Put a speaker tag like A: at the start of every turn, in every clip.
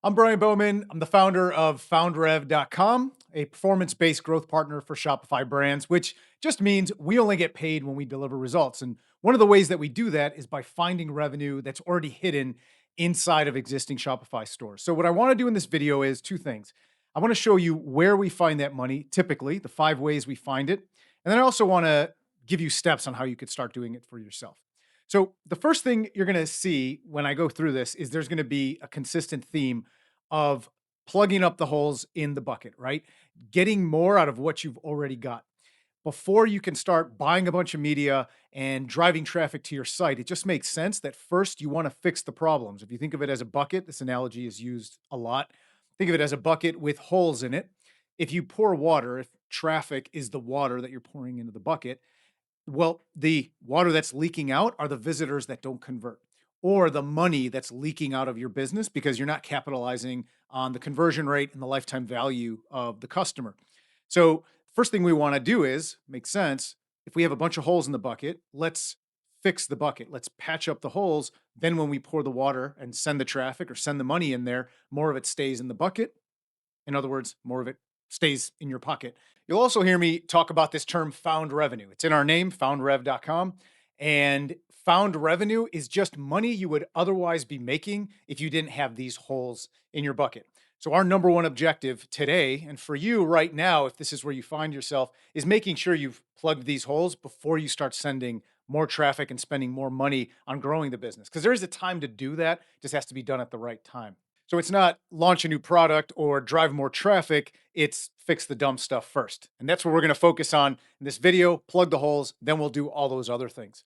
A: I'm Brian Bowman. I'm the founder of foundrev.com, a performance based growth partner for Shopify brands, which just means we only get paid when we deliver results. And one of the ways that we do that is by finding revenue that's already hidden inside of existing Shopify stores. So, what I want to do in this video is two things. I want to show you where we find that money, typically, the 5 ways we find it. And then I also want to give you steps on how you could start doing it for yourself. So, the first thing you're going to see when I go through this is there's going to be a consistent theme of plugging up the holes in the bucket, right? Getting more out of what you've already got. Before you can start buying a bunch of media and driving traffic to your site, it just makes sense that first you want to fix the problems. If you think of it as a bucket, this analogy is used a lot. Think of it as a bucket with holes in it. If you pour water, if traffic is the water that you're pouring into the bucket, well, the water that's leaking out are the visitors that don't convert, or the money that's leaking out of your business because you're not capitalizing on the conversion rate and the lifetime value of the customer. So, first thing we want to do is make sense. If we have a bunch of holes in the bucket, let's fix the bucket. Let's patch up the holes. Then, when we pour the water and send the traffic or send the money in there, more of it stays in the bucket. In other words, more of it stays in your pocket. You'll also hear me talk about this term found revenue. It's in our name, foundrev.com. And found revenue is just money you would otherwise be making if you didn't have these holes in your bucket. So, our number one objective today, and for you right now, if this is where you find yourself, is making sure you've plugged these holes before you start sending more traffic and spending more money on growing the business. Because there is a time to do that, it just has to be done at the right time. So it's not launch a new product or drive more traffic, it's fix the dumb stuff first. And that's what we're going to focus on in this video, plug the holes, then we'll do all those other things.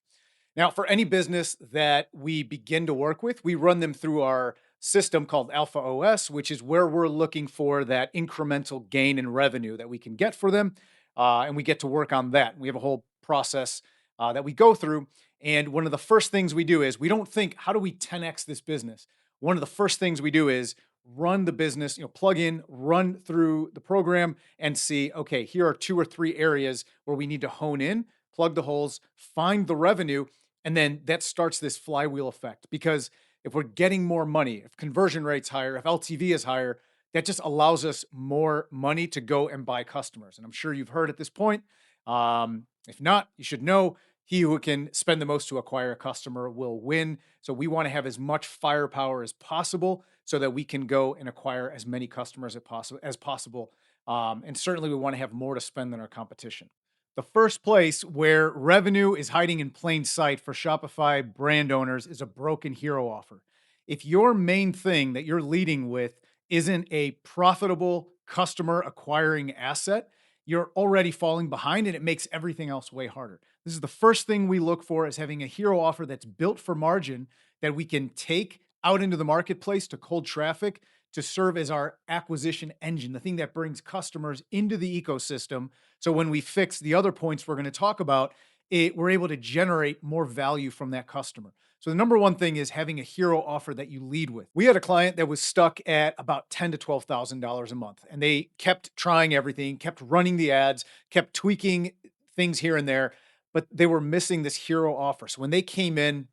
A: Now, for any business that we begin to work with, we run them through our system called Alpha OS, which is where we're looking for that incremental gain in revenue that we can get for them. And we get to work on that. We have a whole process that we go through. And one of the first things we do is we don't think, how do we 10x this business? One of the first things we do is run the business, plug in, run through the program and see, okay, here are 2 or 3 areas where we need to hone in, plug the holes, find the revenue, and then that starts this flywheel effect. Because if we're getting more money, if conversion rate's higher, if LTV is higher, that just allows us more money to go and buy customers. And I'm sure you've heard at this point. If not, you should know he who can spend the most to acquire a customer will win. So we want to have as much firepower as possible so that we can go and acquire as many customers as possible. And certainly we want to have more to spend than our competition. The first place where revenue is hiding in plain sight for Shopify brand owners is a broken hero offer. If your main thing that you're leading with isn't a profitable customer acquiring asset, you're already falling behind and it makes everything else way harder. This is the first thing we look for, is having a hero offer that's built for margin that we can take out into the marketplace to cold traffic to serve as our acquisition engine, the thing that brings customers into the ecosystem. So when we fix the other points we're going to talk about, we're able to generate more value from that customer. So the number one thing is having a hero offer that you lead with. We had a client that was stuck at about $10,000 to $12,000 a month, and they kept trying everything, kept running the ads, kept tweaking things here and there, but they were missing this hero offer. So when they came in,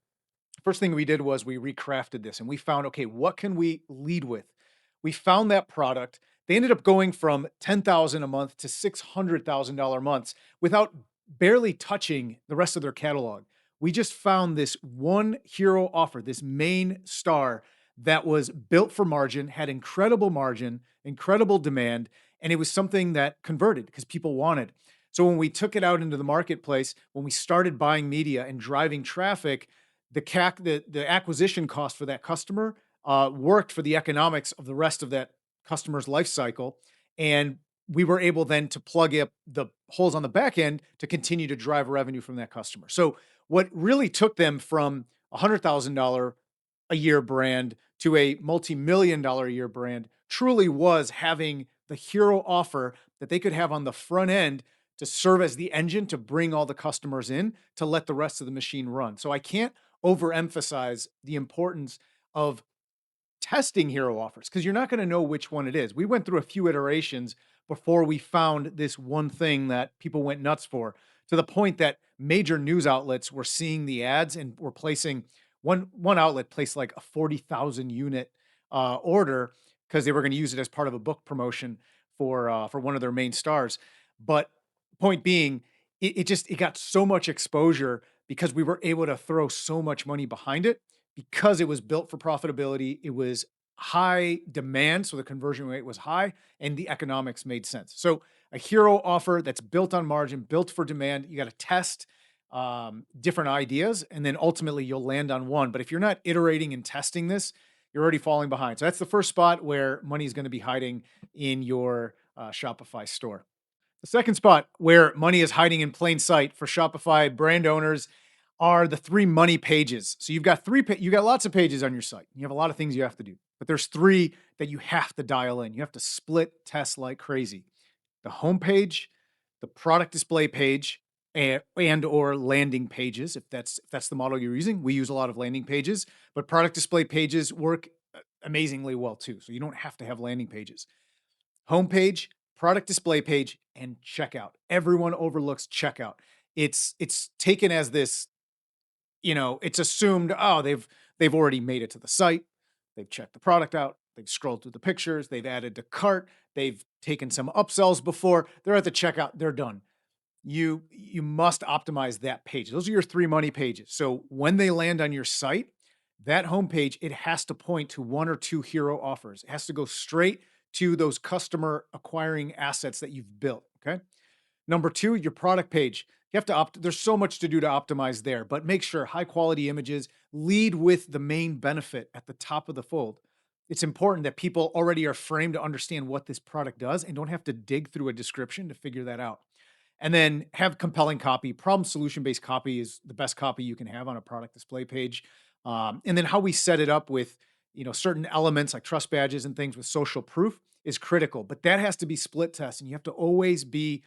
A: first thing we did was we recrafted this and we found, okay, what can we lead with? We found that product. They ended up going from 10,000 a month to $600,000 months without barely touching the rest of their catalog. We just found this one hero offer, this main star that was built for margin, had incredible margin, incredible demand, and it was something that converted because people wanted. So when we took it out into the marketplace, when we started buying media and driving traffic, the the acquisition cost for that customer worked for the economics of the rest of that customer's life cycle. And we were able then to plug up the holes on the back end to continue to drive revenue from that customer. So what really took them from $100,000 a year brand to a multi-million dollar a year brand truly was having the hero offer that they could have on the front end to serve as the engine to bring all the customers in to let the rest of the machine run. So I can't overemphasize the importance of testing hero offers because you're not going to know which one it is. We went through a few iterations before we found this one thing that people went nuts for, to the point that major news outlets were seeing the ads and were placing one outlet placed like a 40,000 unit order because they were going to use it as part of a book promotion for one of their main stars. But point being, it got so much exposure because we were able to throw so much money behind it because it was built for profitability. It was high demand, so the conversion rate was high, and the economics made sense. So a hero offer that's built on margin, built for demand. You got to test different ideas, and then ultimately you'll land on one. But if you're not iterating and testing this, you're already falling behind. So that's the first spot where money is going to be hiding in your Shopify store. The second spot where money is hiding in plain sight for Shopify brand owners are the three money pages. So you've got you got lots of pages on your site. You have a lot of things you have to do, but there's three that you have to dial in. You have to split test like crazy: the home page, the product display page, and or landing pages. If that's the model you're using, we use a lot of landing pages, but product display pages work amazingly well too. So you don't have to have landing pages. Homepage, product display page, and checkout. Everyone overlooks checkout. It's taken as this, it's assumed, oh, they've already made it to the site, they've checked the product out, they've scrolled through the pictures, they've added to cart, they've taken some upsells before, they're at the checkout, they're done. You must optimize that page. Those are your three money pages. So when they land on your site, that homepage, it has to point to one or two hero offers. It has to go straight to those customer acquiring assets that you've built. Okay. Number two, your product page. You have to there's so much to do to optimize there, but make sure high quality images lead with the main benefit at the top of the fold. It's important that people already are framed to understand what this product does and don't have to dig through a description to figure that out. And then have compelling copy. Problem solution based copy is the best copy you can have on a product display page. And then how we set it up with certain elements like trust badges and things with social proof is critical. But that has to be split test, and you have to always be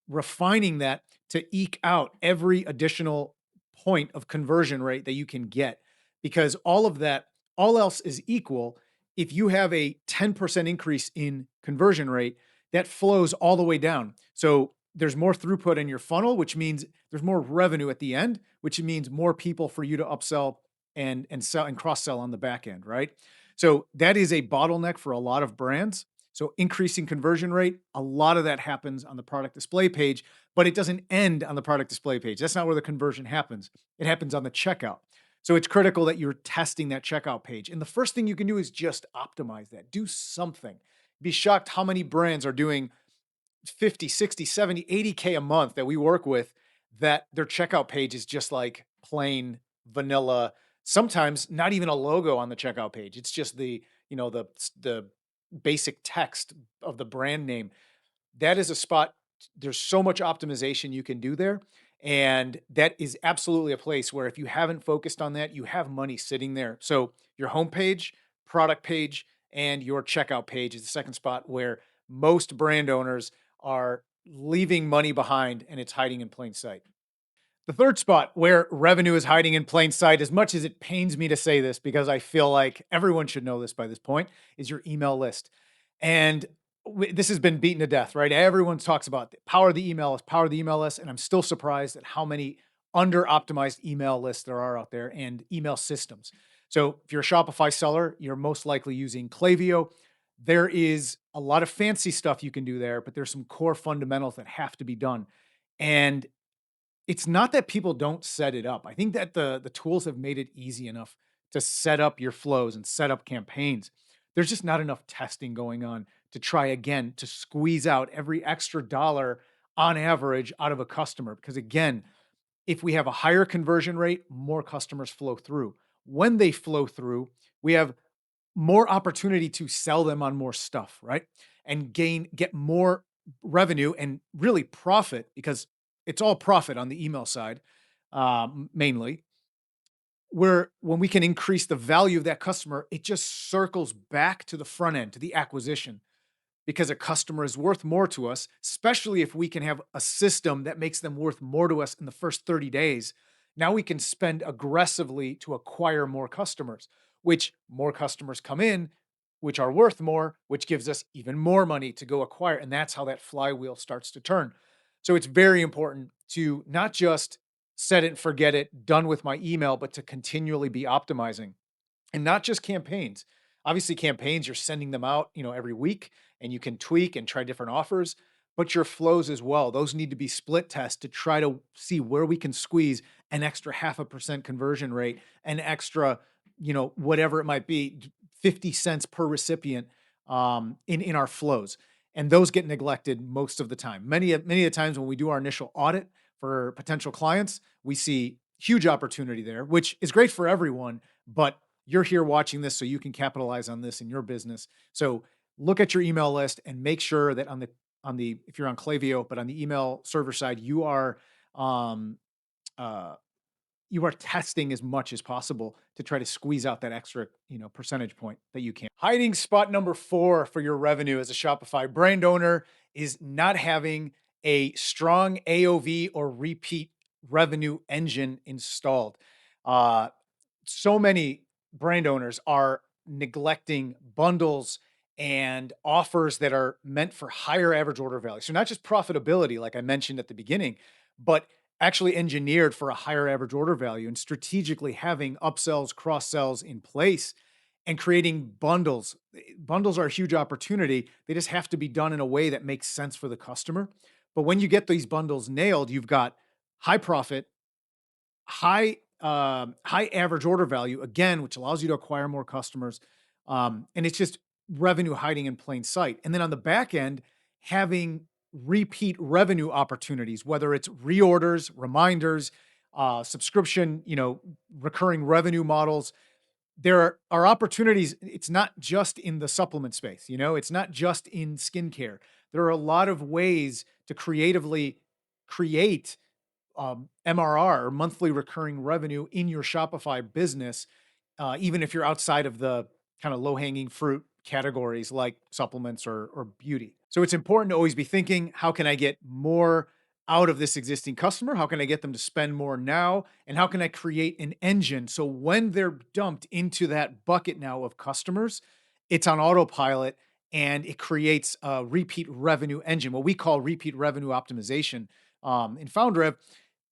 A: refining that to eke out every additional point of conversion rate that you can get, because all of that, all else is equal. If you have a 10% increase in conversion rate, that flows all the way down. So there's more throughput in your funnel, which means there's more revenue at the end, which means more people for you to upsell and sell and cross sell on the back end, right? So that is a bottleneck for a lot of brands. So increasing conversion rate, a lot of that happens on the product display page, but it doesn't end on the product display page. That's not where the conversion happens. It happens on the checkout. So it's critical that you're testing that checkout page. And the first thing you can do is just optimize that. Do something. Be shocked how many brands are doing 50, 60, 70, 80K a month that we work with that their checkout page is just like plain vanilla. Sometimes not even a logo on the checkout page. It's just the basic text of the brand name. That is a spot. There's so much optimization you can do there. And that is absolutely a place where if you haven't focused on that, you have money sitting there. So your homepage, product page, and your checkout page is the second spot where most brand owners are leaving money behind and it's hiding in plain sight. The third spot where revenue is hiding in plain sight, as much as it pains me to say this because I feel like everyone should know this by this point, is your email list. And this has been beaten to death, right? Everyone talks about the power of the email list, power of the email list. And I'm still surprised at how many under optimized email lists there are out there and email systems. So if you're a Shopify seller, you're most likely using Klaviyo. There is a lot of fancy stuff you can do there, but there's some core fundamentals that have to be done. And it's not that people don't set it up. I think that the tools have made it easy enough to set up your flows and set up campaigns. There's just not enough testing going on to try again to squeeze out every extra dollar on average out of a customer. Because again, if we have a higher conversion rate, more customers flow through. When they flow through, we have more opportunity to sell them on more stuff, right? And get more revenue and really profit, because it's all profit on the email side, mainly. Where when we can increase the value of that customer, it just circles back to the front end, to the acquisition, because a customer is worth more to us, especially if we can have a system that makes them worth more to us in the first 30 days. Now we can spend aggressively to acquire more customers, which more customers come in, which are worth more, which gives us even more money to go acquire. And that's how that flywheel starts to turn. So it's very important to not just set it and forget it, done with my email, but to continually be optimizing, and not just campaigns. Obviously, campaigns, you're sending them out, every week, and you can tweak and try different offers, but your flows as well. Those need to be split test to try to see where we can squeeze an extra 0.5% conversion rate, an extra, whatever it might be, 50 cents per recipient in our flows. And those get neglected most of the time. Many of the times when we do our initial audit for potential clients, we see huge opportunity there, which is great for everyone, but you're here watching this so you can capitalize on this in your business. So look at your email list and make sure that on the if you're on Klaviyo, but on the email server side, um, uh, you are testing as much as possible to try to squeeze out that extra, percentage point that you can. Hiding spot number 4 for your revenue as a Shopify brand owner is not having a strong AOV or repeat revenue engine installed. Uh, so many brand owners are neglecting bundles and offers that are meant for higher average order value. So not just profitability, like I mentioned at the beginning, but actually engineered for a higher average order value and strategically having upsells, cross sells in place and creating bundles. Bundles are a huge opportunity. They just have to be done in a way that makes sense for the customer. But when you get these bundles nailed, you've got high profit, high average order value again, which allows you to acquire more customers, and it's just revenue hiding in plain sight. And then on the back end, having repeat revenue opportunities, whether it's reorders, reminders, subscription, recurring revenue models. There are opportunities. It's not just in the supplement space, it's not just in skincare. There are a lot of ways to creatively create MRR or monthly recurring revenue in your Shopify business, even if you're outside of the kind of low hanging fruit categories like supplements or beauty. So it's important to always be thinking, how can I get more out of this existing customer? How can I get them to spend more now? And how can I create an engine so when they're dumped into that bucket now of customers, it's on autopilot and it creates a repeat revenue engine, what we call repeat revenue optimization in FoundRev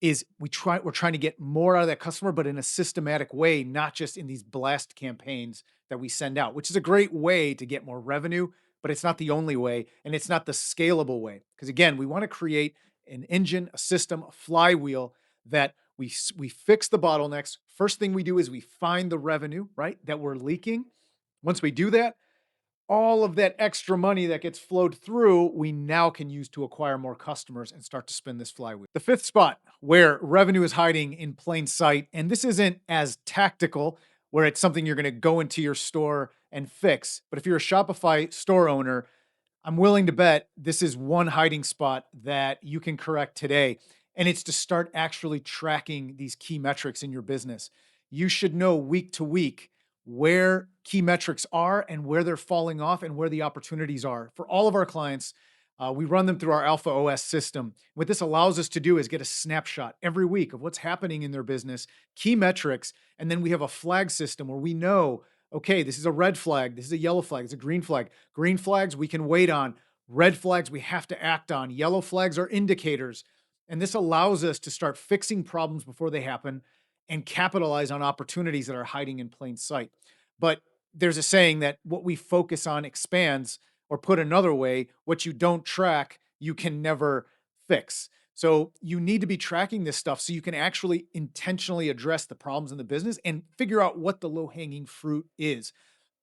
A: is we're trying to get more out of that customer, but in a systematic way, not just in these blast campaigns that we send out, which is a great way to get more revenue, but it's not the only way, and it's not the scalable way. Because again, we want to create an engine, a system, a flywheel that we fix the bottlenecks. First thing we do is we find the revenue, right, that we're leaking. Once we do that, all of that extra money that gets flowed through, we now can use to acquire more customers and start to spin this flywheel. The fifth spot where revenue is hiding in plain sight, and this isn't as tactical where it's something you're going to go into your store and fix, but if you're a Shopify store owner, I'm willing to bet this is one hiding spot that you can correct today. And it's to start actually tracking these key metrics in your business. You should know week to week where key metrics are and where they're falling off and where the opportunities are. For all of our clients, we run them through our Alpha OS system. What this allows us to do is get a snapshot every week of what's happening in their business, key metrics, and then we have a flag system where we know, okay, this is a red flag, this is a yellow flag, it's a green flag. Green flags we can wait on, red flags we have to act on, yellow flags are indicators. And this allows us to start fixing problems before they happen and capitalize on opportunities that are hiding in plain sight. But there's a saying that what we focus on expands, or put another way, what you don't track, you can never fix. So you need to be tracking this stuff so you can actually intentionally address the problems in the business and figure out what the low hanging fruit is.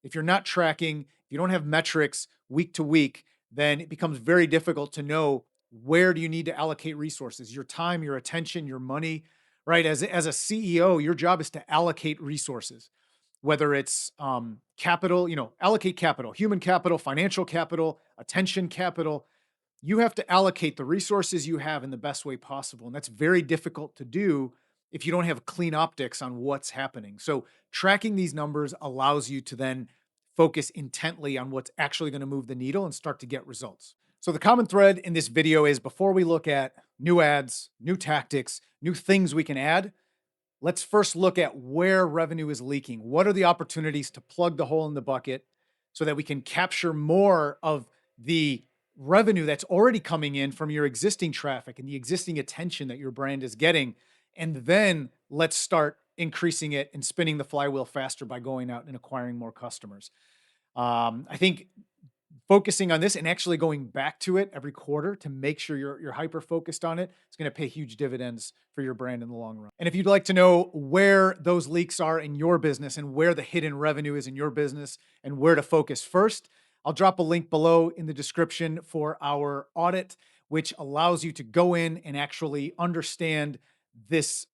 A: If you're not tracking, if you don't have metrics week to week, then it becomes very difficult to know where do you need to allocate resources, your time, your attention, your money, right? As a CEO, your job is to allocate resources, whether it's capital, allocate capital, human capital, financial capital, attention capital. You have to allocate the resources you have in the best way possible. And that's very difficult to do if you don't have clean optics on what's happening. So tracking these numbers allows you to then focus intently on what's actually going to move the needle and start to get results. So the common thread in this video is before we look at new ads, new tactics, new things we can add, let's first look at where revenue is leaking. What are the opportunities to plug the hole in the bucket so that we can capture more of the revenue that's already coming in from your existing traffic and the existing attention that your brand is getting? And then let's start increasing it and spinning the flywheel faster by going out and acquiring more customers. I think focusing on this and actually going back to it every quarter to make sure you're hyper focused on it, it's going to pay huge dividends for your brand in the long run. And if you'd like to know where those leaks are in your business and where the hidden revenue is in your business and where to focus first, I'll drop a link below in the description for our audit, which allows you to go in and actually understand these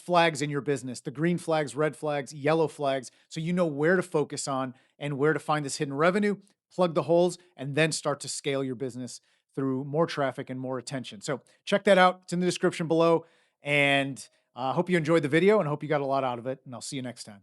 A: flags in your business, the green flags, red flags, yellow flags, so you know where to focus on and where to find this hidden revenue, plug the holes, and then start to scale your business through more traffic and more attention. So check that out. It's in the description below. And I hope you enjoyed the video and I hope you got a lot out of it. And I'll see you next time.